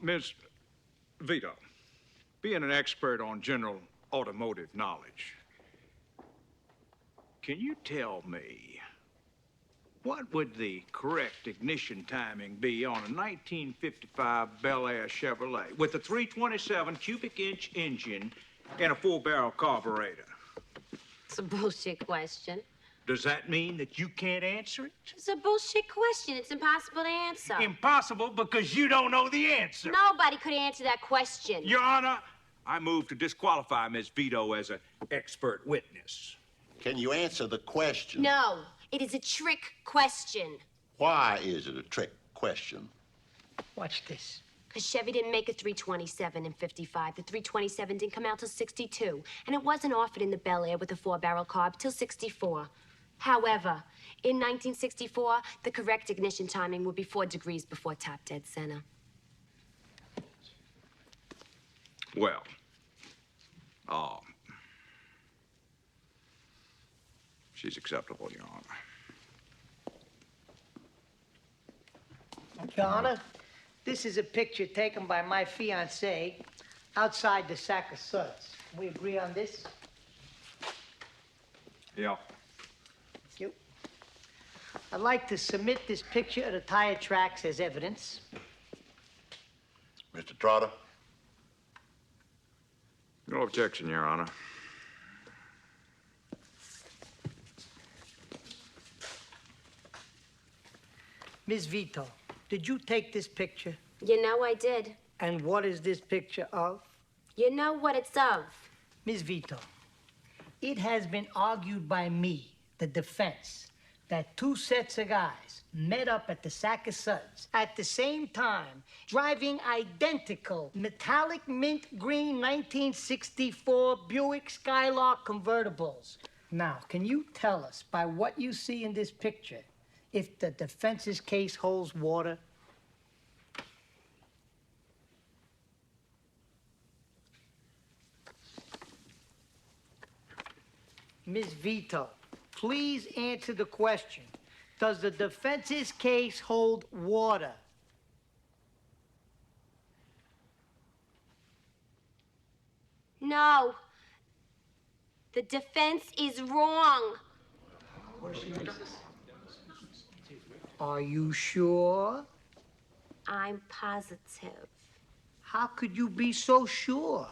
Ms. Vito, being an expert on general automotive knowledge, can you tell me what would the correct ignition timing be on a 1955 Bel Air Chevrolet with a 327 cubic inch engine and a 4-barrel carburetor? It's a bullshit question. Does that mean that you can't answer it? It's a bullshit question. It's impossible to answer. Impossible because you don't know the answer. Nobody could answer that question. Your Honor, I move to disqualify Ms. Vito as an expert witness. Can you answer the question? No, it is a trick question. Why is it a trick question? Watch this. Because Chevy didn't make a 327 in 55. The 327 didn't come out till 62. And it wasn't offered in the Bel Air with a 4-barrel carb till 64. However, in 1964, the correct ignition timing would be 4 degrees before top dead center. Well, she's acceptable, Your Honor. Your Honor, this is a picture taken by my fiancée outside the sack of suds. We agree on this? Yeah. Thank you. I'd like to submit this picture of the tire tracks as evidence. Mr. Trotter? No objection, Your Honor. Ms. Vito, did you take this picture? You know I did. And what is this picture of? You know what it's of. Ms. Vito, it has been argued by me, the defense, that 2 sets of guys met up at the sack of suds at the same time, driving identical metallic mint green 1964 Buick Skylark convertibles. Now, can you tell us by what you see in this picture if the defense's case holds water? Ms. Vito, please answer the question. Does the defense's case hold water? No. The defense is wrong. Are you sure? I'm positive. How could you be so sure?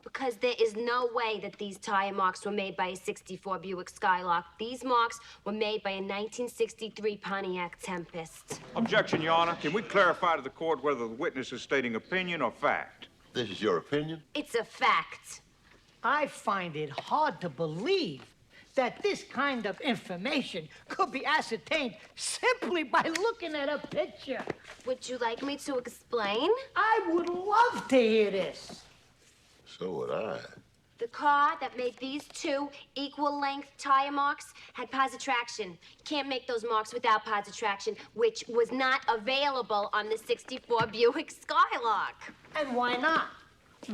Because there is no way that these tire marks were made by a 64 Buick Skylark. These marks were made by a 1963 Pontiac Tempest. Objection, Your Honor. Can we clarify to the court whether the witness is stating opinion or fact? This is your opinion? It's a fact. I find it hard to believe that this kind of information could be ascertained simply by looking at a picture. Would you like me to explain? I would love to hear this. So would I. The car that made these 2 equal-length tire marks had positive traction. You can't make those marks without positive traction, which was not available on the 64 Buick Skylark. And why not?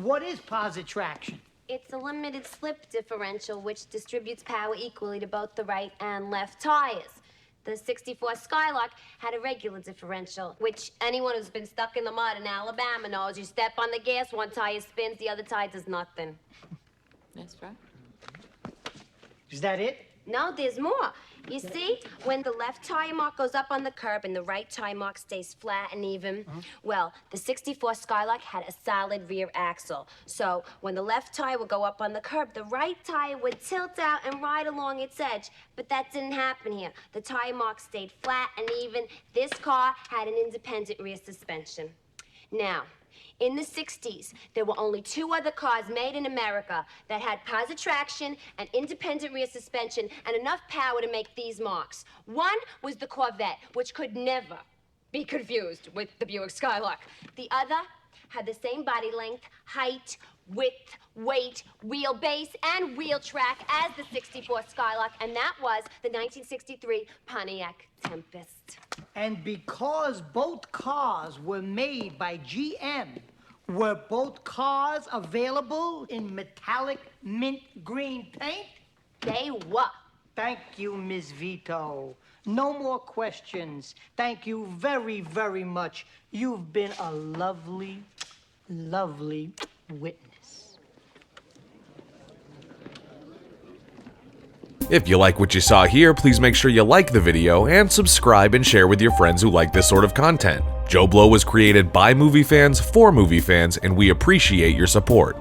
What is positive traction? It's a limited slip differential which distributes power equally to both the right and left tires. The 64 Skylark had a regular differential, which anyone who's been stuck in the mud in Alabama knows. You step on the gas, one tire spins, the other tire does nothing. That's right. Is that it? No, there's more. You see, when the left tire mark goes up on the curb and the right tire mark stays flat and even, well, the 64 Skylark had a solid rear axle. So when the left tire would go up on the curb, the right tire would tilt out and ride along its edge. But that didn't happen here. The tire mark stayed flat and even. This car had an independent rear suspension. Now, in the 60s, there were only 2 other cars made in America that had positive traction and independent rear suspension and enough power to make these marks. One was the Corvette, which could never be confused with the Buick Skylark. The other had the same body length, height, width, weight, wheelbase, and wheel track as the 64 Skylark, and that was the 1963 Pontiac Tempest. And because both cars were made by GM, were both cars available in metallic mint green paint? They were. Thank you, Ms. Vito. No more questions. Thank you very, very much. You've been a lovely, lovely witness. If you like what you saw here, please make sure you like the video and subscribe and share with your friends who like this sort of content. JoBlo was created by movie fans for movie fans, and we appreciate your support.